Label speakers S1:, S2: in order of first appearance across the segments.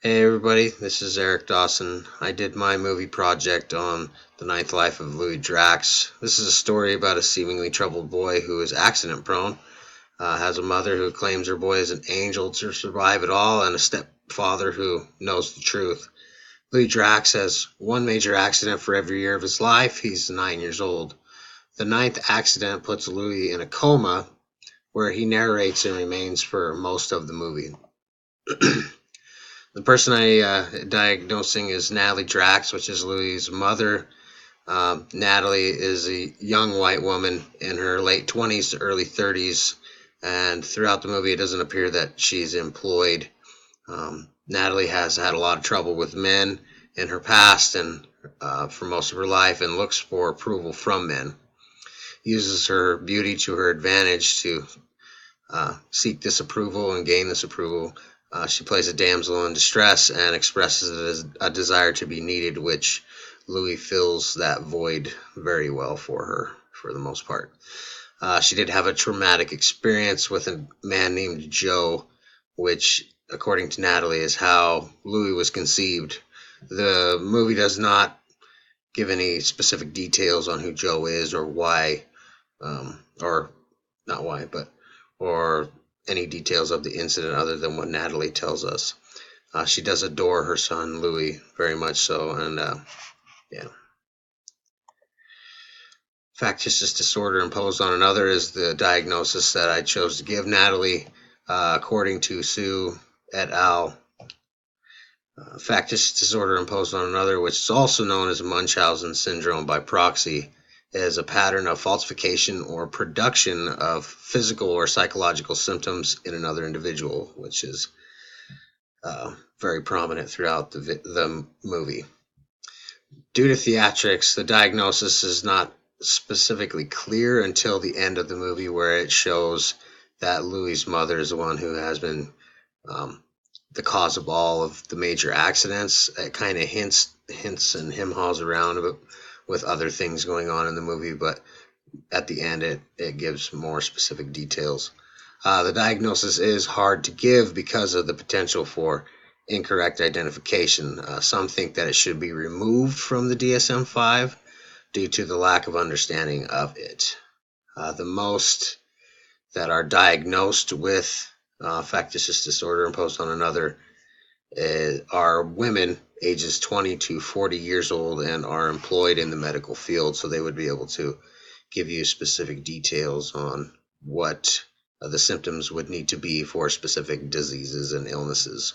S1: Hey everybody, this is Eric Dawson. I did my movie project on the ninth life of Louis Drax. This is a story about a seemingly troubled boy who is accident prone, has a mother who claims her boy is an angel to survive it all, and a stepfather who knows the truth. Louis Drax has one major accident for every year of his life. He's 9 years old. The ninth accident puts Louis in a coma where he narrates and remains for most of the movie. The person I diagnosing is Natalie Drax, which is Louis' mother. Natalie is a young white woman in her late 20s to early 30s, and throughout the movie, it doesn't appear that she's employed. Natalie has had a lot of trouble with men in her past and for most of her life, and looks for approval from men. Uses her beauty to her advantage to seek this approval and gain this approval. She plays a damsel in distress and expresses a desire to be needed, which Louis fills that void very well for her, for the most part. She did have a traumatic experience with a man named Joe, which, according to Natalie, is how Louis was conceived. The movie does not give any specific details on who Joe is or why, or not why, but or any details of the incident other than what Natalie tells us. She does adore her son Louis very much so, and yeah. Factitious disorder imposed on another is the diagnosis that I chose to give Natalie, according to Sue et al. Factitious disorder imposed on another, which is also known as Munchausen syndrome by proxy, is a pattern of falsification or production of physical or psychological symptoms in another individual, which is very prominent throughout the movie. Due to theatrics, the diagnosis is not specifically clear until the end of the movie, where it shows that Louis' mother is the one who has been the cause of all of the major accidents. It kind of hints and hem haws around with other things going on in the movie, but at the end it gives more specific details. The diagnosis is hard to give because of the potential for incorrect identification. Some think that it should be removed from the DSM-5 due to the lack of understanding of it. The most that are diagnosed with factitious disorder imposed on another are women ages 20 to 40 years old and are employed in the medical field, so they would be able to give you specific details on what the symptoms would need to be for specific diseases and illnesses.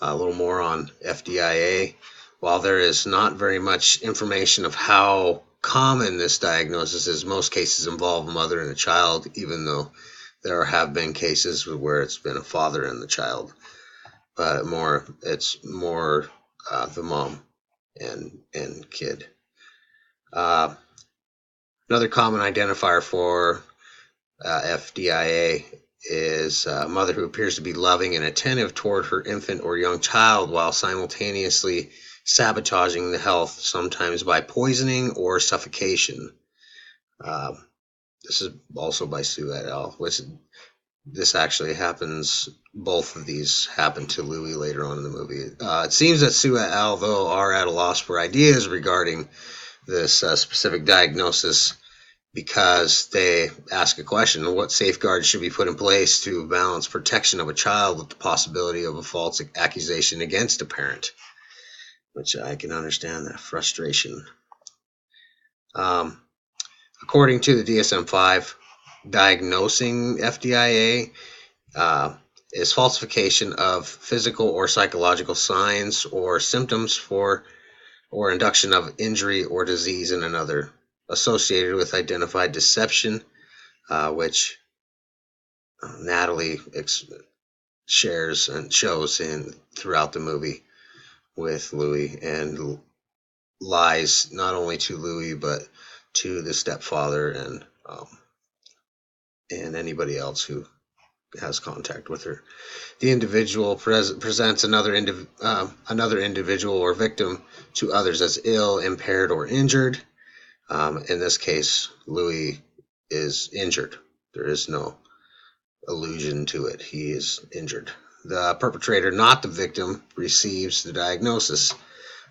S1: A little more on FDIA. While there is not very much information of how common this diagnosis is, most cases involve a mother and a child, even though there have been cases where it's been a father and the child. But it's more the mom and kid. Another common identifier for FDIA is a mother who appears to be loving and attentive toward her infant or young child while simultaneously sabotaging the health, sometimes by poisoning or suffocation. This is also by Sue et al., which this actually happens. Both of these happen to Louis later on in the movie. It seems that Sue et al., though, are at a loss for ideas regarding this specific diagnosis, because they ask a question: what safeguards should be put in place to balance protection of a child with the possibility of a false accusation against a parent? Which I can understand that frustration. According to the DSM-5, diagnosing FDIA is falsification of physical or psychological signs or symptoms for or induction of injury or disease in another, associated with identified deception, which Natalie shares and shows in throughout the movie with Louis, and lies not only to Louis but to the stepfather and anybody else who has contact with her. The individual presents another individual or victim to others as ill, impaired, or injured. In this case, Louis is injured. There is no allusion to it. He is injured. The perpetrator, not the victim, receives the diagnosis.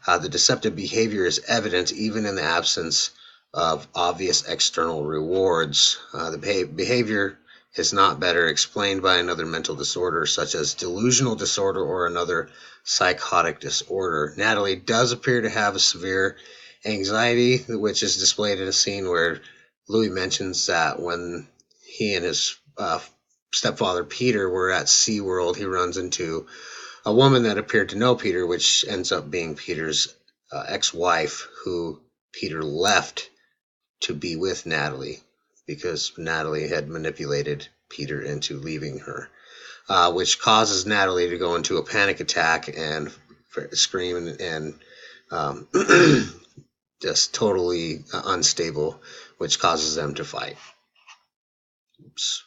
S1: The deceptive behavior is evident even in the absence of obvious external rewards. The behavior is not better explained by another mental disorder, such as delusional disorder or another psychotic disorder. Natalie does appear to have a severe anxiety, which is displayed in a scene where Louis mentions that when he and his stepfather Peter were at SeaWorld, he runs into a woman that appeared to know Peter, which ends up being Peter's ex-wife, who Peter left to be with Natalie because Natalie had manipulated Peter into leaving her, which causes Natalie to go into a panic attack and scream and just totally unstable, which causes them to fight. Oops.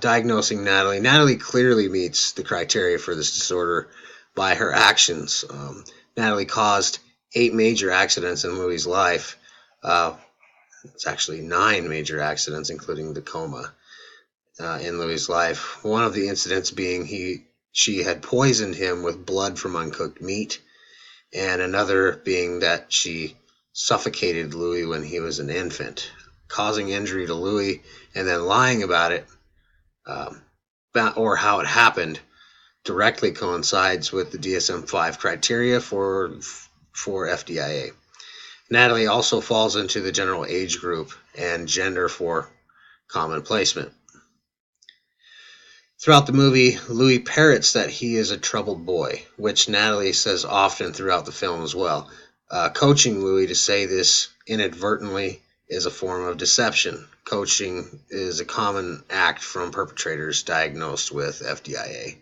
S1: Diagnosing Natalie. Natalie clearly meets the criteria for this disorder by her actions. Natalie caused 8 major accidents in Louis's life. It's actually 9 major accidents, including the coma in Louis's life. One of the incidents being she had poisoned him with blood from uncooked meat, and another being that she suffocated Louis when he was an infant, causing injury to Louis and then lying about it. Or how it happened directly coincides with the DSM-5 criteria for FDIA. Natalie also falls into the general age group and gender for common placement. Throughout the movie, Louis parrots that he is a troubled boy, which Natalie says often throughout the film as well. Coaching Louis to say this inadvertently is a form of deception. Coaching is a common act from perpetrators diagnosed with FDIA.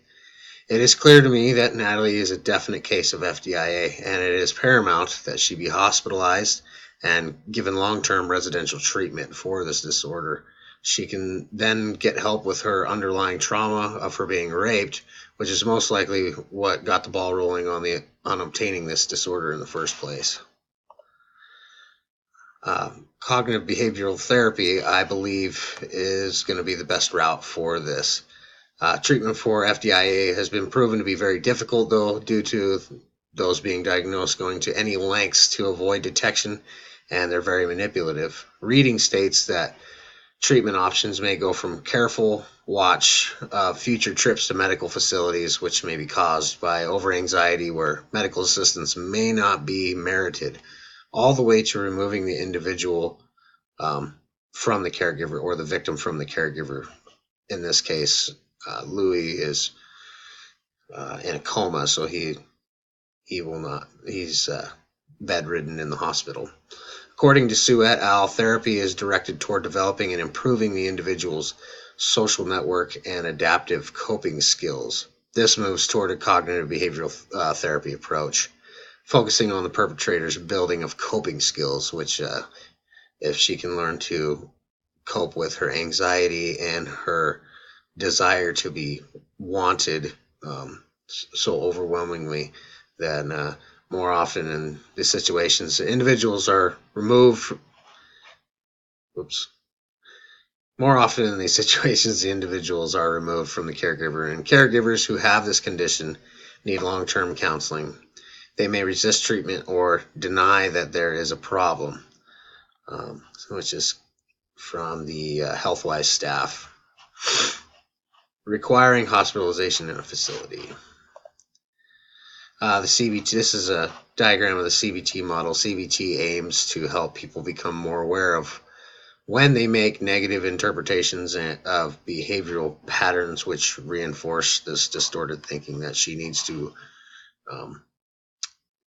S1: It is clear to me that Natalie is a definite case of FDIA, and it is paramount that she be hospitalized and given long-term residential treatment for this disorder. She can then get help with her underlying trauma of her being raped, which is most likely what got the ball rolling on obtaining this disorder in the first place. Cognitive behavioral therapy, I believe, is going to be the best route for this. Treatment for FDIA has been proven to be very difficult, though, due to those being diagnosed going to any lengths to avoid detection, and they're very manipulative. Reading states that treatment options may go from careful watch future trips to medical facilities, which may be caused by over-anxiety where medical assistance may not be merited, all the way to removing the individual from the caregiver or the victim from the caregiver. In this case, Louis is in a coma, so he will not. He's bedridden in the hospital. According to Sue et al., therapy is directed toward developing and improving the individual's social network and adaptive coping skills. This moves toward a cognitive behavioral therapy approach, focusing on the perpetrator's building of coping skills, which if she can learn to cope with her anxiety and her desire to be wanted so overwhelmingly, then more often in these situations, individuals are removed. More often in these situations, the individuals are removed from the caregiver, and caregivers who have this condition need long-term counseling. They may resist treatment or deny that there is a problem, which is from the HealthWise staff. Requiring hospitalization in a facility. The CBT. This is a diagram of the CBT model. CBT aims to help people become more aware of when they make negative interpretations of behavioral patterns which reinforce this distorted thinking that she needs to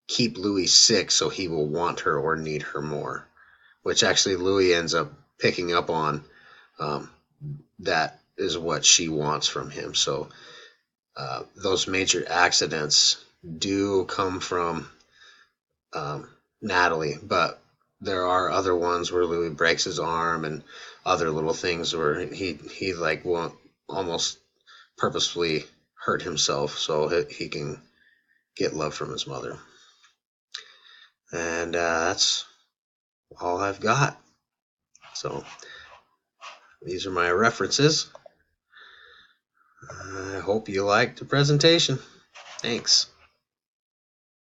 S1: keep Louis sick so he will want her or need her more, which actually Louis ends up picking up on. That is what she wants from him. So those major accidents do come from Natalie, but there are other ones where Louis breaks his arm and other little things where he like won't almost purposefully hurt himself so he can get love from his mother. And that's all I've got. So these are my references. hope you liked the presentation. Thanks.